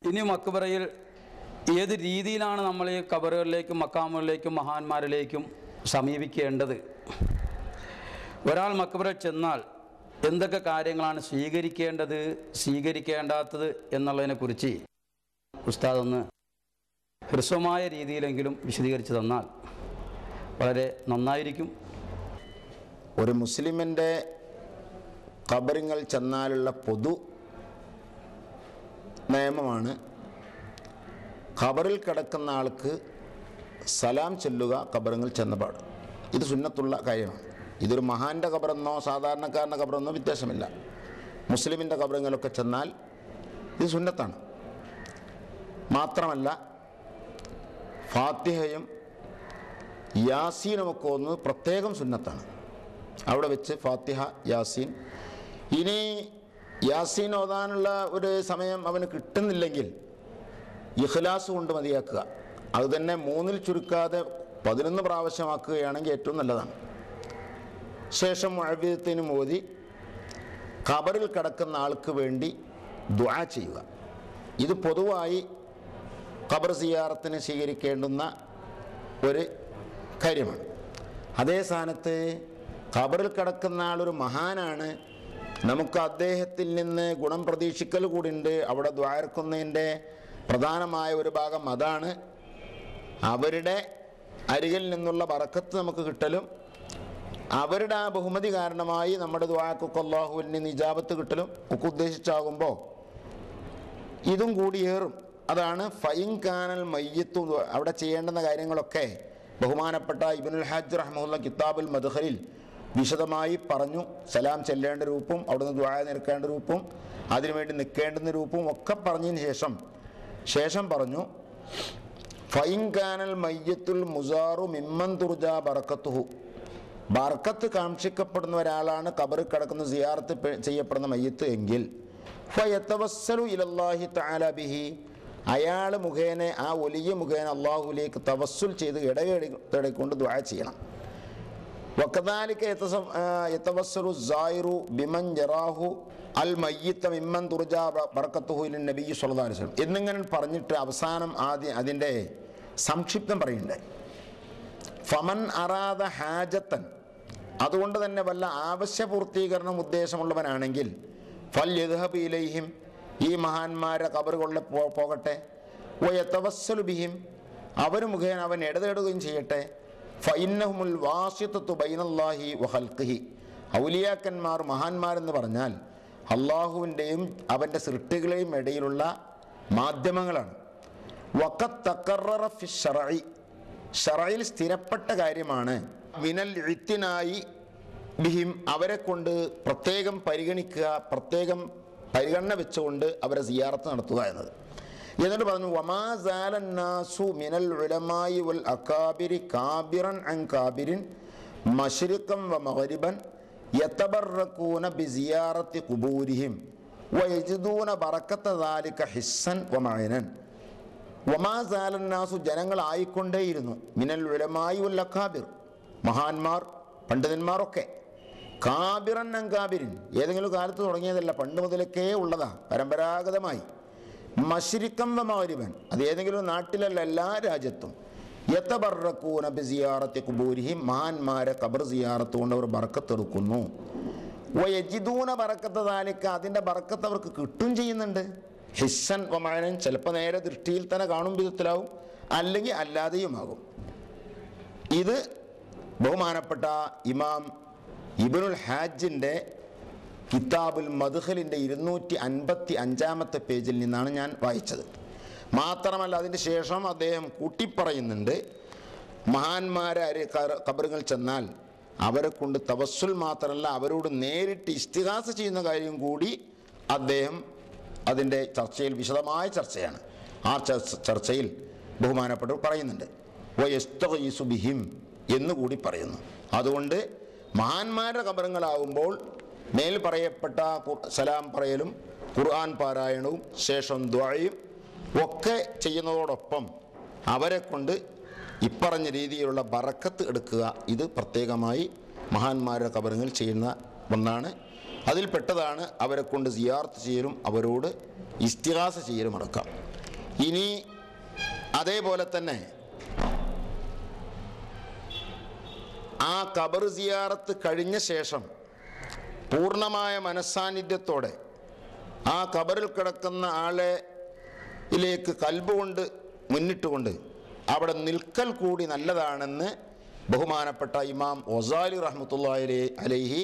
ഇനി മക്ബറയിൽ ഏത് രീതിയിലാണ് നമ്മൾ ഈ ഖബറുകളിലേക്കും മക്കാമുകളിലേക്കും മഹാന്മാരിലേക്കും സമീപിക്കേണ്ടത്? ഒരാൾ മക്ബറയിൽ ചെന്നാൽ എന്തൊക്കെ കാര്യങ്ങളാണ് സ്വീകരിക്കേണ്ടത്, സ്വീകരിക്കേണ്ടാത്തത് എന്നുള്ളതിനെക്കുറിച്ച് ഉസ്താദ് ഒന്ന് ഹ്രസ്വമായ രീതിയിലെങ്കിലും വിശദീകരിച്ച് തന്നാൽ വളരെ നന്നായിരിക്കും. ഒരു മുസ്ലിമിൻ്റെ ഖബറിങ്ങൾ ചെന്നാലുള്ള പൊതു നിയമമാണ് ഖബറിൽ കിടക്കുന്ന ആൾക്ക് സലാം ചൊല്ലുക ഖബറുകൾ ചെന്നപാട്. ഇത് സുന്നത്തുള്ള കാര്യമാണ്. ഇതൊരു മഹാൻ്റെ ഖബറെന്നോ സാധാരണക്കാരൻ്റെ ഖബറെന്നോ വ്യത്യാസമില്ല. മുസ്ലിമിൻ്റെ ഖബറുകളൊക്കെ ചെന്നാൽ ഇത് സുന്നത്താണ്. മാത്രമല്ല ഫാത്തിഹയും യാസീനുമൊക്കെ ഒന്ന് പ്രത്യേകം സുന്നത്താണ്. അവിടെ വെച്ച് ഫാത്തിഹ യാസീൻ. ഇനി യാസീൻ ഓതാനുള്ള ഒരു സമയം അവന് കിട്ടുന്നില്ലെങ്കിൽ ഇഖ്ലാസ് കൊണ്ട് മതിയാക്കുക. അത് തന്നെ 3-ൽ ചുരുക്കാതെ 11 പ്രാവശ്യമാക്കുകയാണെങ്കിൽ ഏറ്റവും നല്ലതാണ്. ശേഷം മുഅവ്വിദത്തിനും ഓതി ഖബറിൽ കിടക്കുന്ന ആൾക്ക് വേണ്ടി ദുആ ചെയ്യുക. ഇത് പൊതുവായി ഖബർ സിയാറത്തിന് സ്വീകരിക്കേണ്ടുന്ന ഒരു കാര്യമാണ്. അതേ സ്ഥാനത്ത് ഖബറിൽ കിടക്കുന്ന ആളൊരു മഹാനാണ്, നമുക്ക് അദ്ദേഹത്തിൽ നിന്ന് ഗുണം പ്രതീക്ഷിക്കൽ കൂടിയുണ്ട്. അവിടെ ദ്വാരക്കുന്നതിൻ്റെ പ്രധാനമായ ഒരു ഭാഗം അതാണ്. അവരുടെ അരികിൽ നിന്നുള്ള ബറക്കത്ത് നമുക്ക് കിട്ടലും അവരുടെ ആ ബഹുമതി കാരണമായി നമ്മുടെ ദുആക്കൊക്കെ അല്ലാഹുവിന് നിജാബത്ത് കിട്ടലും ഒക്കെ ഉദ്ദേശിച്ചാകുമ്പോൾ ഇതും കൂടിയേറും. അതാണ് ഫൈൻ കാനൽ മയ്യിത്തു. അവിടെ ചെയ്യേണ്ടുന്ന കാര്യങ്ങളൊക്കെ ബഹുമാനപ്പെട്ട ഇബ്നുൽ ഹജ്ജ് റഹ്മഹുല്ല കിതാബുൽ മദ്ഖലിൽ വിശദമായി പറഞ്ഞു. സലാം ചെല്ലേണ്ട രൂപവും അവിടുന്ന് ദുആ നിൽക്കേണ്ട രൂപവും അതിനുവേണ്ടി നിൽക്കേണ്ടുന്ന രൂപവും ഒക്കെ പറഞ്ഞതിന് ശേഷം പറഞ്ഞു ഫൈൻ കാനൽ മയ്യത്തുൽ മുസാറു മിമ്മൻ തുർജാ ബറക്കത്തുഹു. ബർക്കത്ത് കാക്ഷിക്കപ്പെടുന്ന ഒരാളാണ് ഖബറിൽ കിടക്കുന്ന സിയാറത്ത് ചെയ്യപ്പെടുന്ന മയ്യത്ത് എങ്കിൽ ഫയതവസ്സലു ഇലല്ലാഹി തആല ബിഹി. അയാൾ മുഖേന, ആ വലിയ മുഖേന അള്ളാഹുലേക്ക് തവസ്സുൽ ചെയ്ത് ഇടകൊണ്ട് ദുആ ചെയ്യണം. വകദാലിക യതവസ്സലു സായിറു ബിമൻ യറാഹു അൽ മയ്യിത്ത മിമ്മൻ തുർജാ ബറക്കത്തുഹു ഇലൻ നബി സ്വല്ലല്ലാഹു അലൈഹി വസല്ലം എന്നിങ്ങനെ പറഞ്ഞിട്ട് അവസാനം ആദ്യം അതിൻ്റെ സംക്ഷിപ്തം പറയുന്നുണ്ട്. ഫമൻ അറാദ ഹാജത്തൻ, അതുകൊണ്ട് തന്നെ വല്ല ആവശ്യപൂർത്തീകരണം ഉദ്ദേശമുള്ളവനാണെങ്കിൽ ഫൽ യദ്ഹബ് ഇലൈഹിം, ഈ മഹാന്മാരെ ഖബറുകളിൽ പോകട്ടെ. വയതവസ്സലു ബിഹിം, അവർ മുഖേന അവൻ ഇടതേടുകയും ചെയ്യട്ടെ. ഫഇന്നഹുമുൽ വാസിതത്തു ബൈനല്ലാഹി വഖൽഖിഹി. ഔലിയാക്കന്മാർ, മഹാന്മാരെന്ന് പറഞ്ഞാൽ അള്ളാഹുവിൻ്റെയും അവൻ്റെ സൃഷ്ടികളെയും ഇടയിലുള്ള മാധ്യമങ്ങളാണ്. വഖദ് തഖററ ഫി ശറഇ, ശറഇൽ സ്ഥിരപ്പെട്ട കാര്യമാണ്. മിനൽ ഇത്തിനായി ബിഹിം, അവരെ കൊണ്ട് പ്രത്യേകം പരിഗണിക്കുക, പ്രത്യേകം പരിഗണന വെച്ചുകൊണ്ട് അവരെ സിയാറത്ത് നടത്തുക എന്നത്. എന്നിട്ട് പറഞ്ഞു വമാ സാലന്നാസു മിനൽ ഉലമായി വൽ അകാബിരി കാബിറൻ അൻ കാബിരിൻ മശ്രിഖൻ വ മഗ്രിബൻ യതബറകൂന ബിസിയാറത്തി ഖുബൂരിഹിം വയജിദൂന ബറക്കത ദാലിക ഹിസ്സൻ വ മഅനൻ. വമാ സാലന്നാസു, ജനങ്ങളായിക്കൊണ്ടേയിരുന്നു, മിനൽ ഉലമായി വൽ അകാബിർ, മഹാന്മാർ പണ്ഡിതന്മാരൊക്കെ, കാബിറൻ അൻ കാബിരിൻ, ഏതെങ്കിലും കാലത്ത് തുടങ്ങിയതല്ല, പണ്ട് മുതലൊക്കെ ഉള്ളതാണ് പരമ്പരാഗതമായി. മശ്രിഖൻ വ മഗ്രിബൻ, അത് ഏതെങ്കിലും നാട്ടിലല്ല, എല്ലാ രാജ്യത്തും. യതബറകൂന ബിസിയാറത്തി ഖുബൂരിഹിം, മഹാന്മാരെ ഖബർ സിയാറത്ത് കൊണ്ട് അവർ ബറക്കത്ത് എടുക്കുന്നു. വയജിദൂന ബറക്കത ദാലിക, അതിൻ്റെ ബറക്കത്ത് അവർക്ക് കിട്ടും ചെയ്യുന്നുണ്ട്. ഹിസ്സൻ വ മഅനൻ, ചിലപ്പോൾ നേരെ ദൃഷ്ടിയിൽ തന്നെ കാണും വിധത്തിലാവും, അല്ലെങ്കിൽ അല്ലാതെയുമാകും. ഇത് ബഹുമാനപ്പെട്ട ഇമാം ഇബ്നുൽ ഹാജിൻ്റെ കിതാബുൽ മദ്ഖലിൻ്റെ 255-ാമത്തെ പേജിൽ നിന്നാണ് ഞാൻ വായിച്ചത്. മാത്രമല്ല അതിന് ശേഷം അദ്ദേഹം കൂട്ടിപ്പറയുന്നുണ്ട്, മഹാന്മാരെ ഖബറുകൾ ചെന്നാൽ അവരെ കൊണ്ട് തവസ്സുൽ മാത്രമല്ല, അവരോട് നേരിട്ട് ഇസ്തിഗാസ ചെയ്യുന്ന കാര്യം കൂടി അദ്ദേഹം അതിൻ്റെ ചർച്ചയിൽ, വിശദമായ ചർച്ചയാണ്, ആ ചർച്ചയിൽ ബഹുമാനപ്പെട്ടവർ പറയുന്നുണ്ട്. വയസ്തഗീസു ബിഹിം എന്നുകൂടി പറയുന്നു. അതുകൊണ്ട് മഹാന്മാരുടെ ഖബറുകളാവുമ്പോൾ മേൽ പറയപ്പെട്ട സലാം പറയലും ഖുർആൻ പാരായണവും ശേഷം ദുആയും ഒക്കെ ചെയ്യുന്നതോടൊപ്പം അവരെ കൊണ്ട് ഇപ്പറഞ്ഞ രീതിയിലുള്ള ബറക്കത്ത് എടുക്കുക, ഇത് പ്രത്യേകമായി മഹാന്മാരുടെ ഖബറുകൾ ചെയ്യുന്ന ഒന്നാണ്. അതിൽപ്പെട്ടതാണ് അവരെ കൊണ്ട് സിയാറത്ത് ചെയ്യലും അവരോട് ഇസ്തിഗാസ ചെയ്യലും അടക്കാം. ഇനി അതേപോലെ തന്നെ ആ ഖബർ സിയാറത്ത് കഴിഞ്ഞ ശേഷം പൂർണ്ണമായ മനസ്സാന്നിധ്യത്തോടെ ആ ഖബറിൽ കിടക്കുന്ന ആളിലേക്ക് കൽബ് കൊണ്ട് മുന്നിട്ടുകൊണ്ട് അവിടെ നിൽക്കൽ കൂടി നല്ലതാണെന്ന് ബഹുമാനപ്പെട്ട ഇമാം ഗസാലി റഹ്മത്തുള്ളാഹി അലൈഹി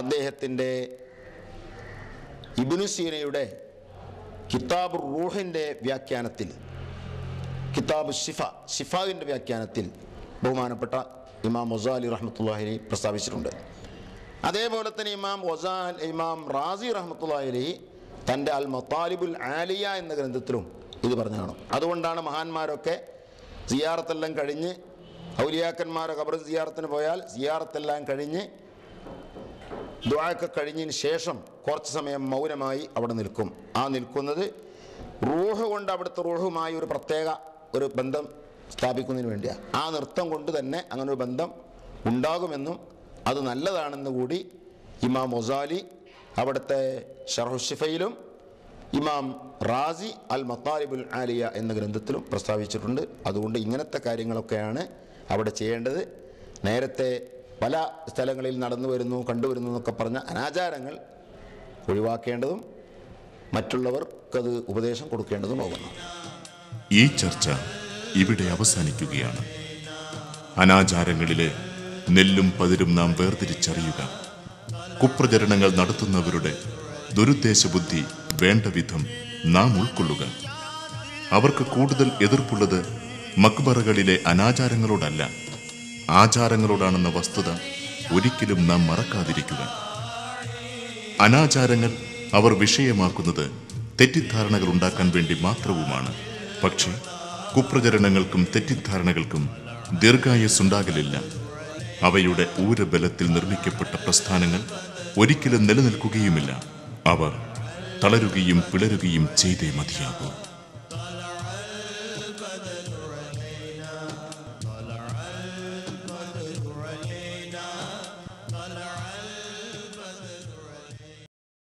അദ്ദേഹത്തിൻ്റെ ഇബ്നു സീനയുടെ കിതാബ് റൂഹിൻ്റെ വ്യാഖ്യാനത്തിൽ, കിതാബ് ഷിഫാവിൻ്റെ വ്യാഖ്യാനത്തിൽ ബഹുമാനപ്പെട്ട ഇമാം ഗസാലി റഹ്മത്തുള്ളാഹി അലൈഹി പ്രസ്താവിച്ചിട്ടുണ്ട്. അതേപോലെ തന്നെ ഇമാം റാസി റഹ്മത്തുള്ളാഹി അലൈഹി തൻ്റെ അൽ മത്താലിബുൽ ആലിയ എന്ന ഗ്രന്ഥത്തിലും ഇത് പറഞ്ഞാണ്. അതുകൊണ്ടാണ് മഹാന്മാരൊക്കെ സിയാറത്തെല്ലാം കഴിഞ്ഞ്, ഔലിയാക്കന്മാരെ ഖബർ സിയാറത്തിന് പോയാൽ സിയാറത്തെല്ലാം കഴിഞ്ഞ് ദുആയൊക്കെ കഴിഞ്ഞതിന് ശേഷം കുറച്ച് സമയം മൗനമായി അവിടെ നിൽക്കും. ആ നിൽക്കുന്നത് റൂഹ് കൊണ്ട് അവിടുത്തെ റൂഹുമായി ഒരു പ്രത്യേക ഒരു ബന്ധം സ്ഥാപിക്കുന്നതിന് വേണ്ടിയാണ്. ആ നൃത്തം കൊണ്ട് തന്നെ അങ്ങനെ ഒരു ബന്ധം ഉണ്ടാകുമെന്നും അത് നല്ലതാണെന്ന് കൂടി ഇമാം ഗസാലി അവിടുത്തെ ശർഹു ശിഫയിലും ഇമാം റാസി അൽ മത്താലിബുൽ ആലിയ എന്ന ഗ്രന്ഥത്തിലും പ്രസ്താവിച്ചിട്ടുണ്ട്. അതുകൊണ്ട് ഇങ്ങനത്തെ കാര്യങ്ങളൊക്കെയാണ് അവിടെ ചെയ്യേണ്ടത്. നേരത്തെ പല സ്ഥലങ്ങളിൽ നടന്നു വരുന്നു കണ്ടുവരുന്നു എന്നൊക്കെ പറഞ്ഞ അനാചാരങ്ങൾ ഒഴിവാക്കേണ്ടതും മറ്റുള്ളവർക്കത് ഉപദേശം കൊടുക്കേണ്ടതുമാകുന്നു. ഈ ചർച്ച ഇവിടെ അവസാനിക്കുകയാണ്. അനാചാരങ്ങളിലെ നെല്ലും പതിരും നാം വേർതിരിച്ചറിയുക. കുപ്രചരണങ്ങൾ നടത്തുന്നവരുടെ ദുരുദ്ദേശ ബുദ്ധി വേണ്ട വിധം നാം ഉൾക്കൊള്ളുക. അവർക്ക് കൂടുതൽ എതിർപ്പുള്ളത് മക്ബറകളിലെ അനാചാരങ്ങളോടല്ല, ആചാരങ്ങളോടാണെന്ന വസ്തുത ഒരിക്കലും നാം മറക്കാതിരിക്കുക. അനാചാരങ്ങൾ അവർ വിഷയമാക്കുന്നത് തെറ്റിദ്ധാരണകൾ ഉണ്ടാക്കാൻ വേണ്ടി മാത്രവുമാണ്. പക്ഷേ കുപ്രചരണങ്ങൾക്കും തെറ്റിദ്ധാരണകൾക്കും ദീർഘായുസ്സുണ്ടാകലില്ല. അവയുടെ ഊരബലത്തിൽ നിർമ്മിക്കപ്പെട്ട പ്രസ്ഥാനങ്ങൾ ഒരിക്കലും നിലനിൽക്കുകയുമില്ല. അവർ തളരുകയും പിളരുകയും ചെയ്തേ മതിയാകൂ.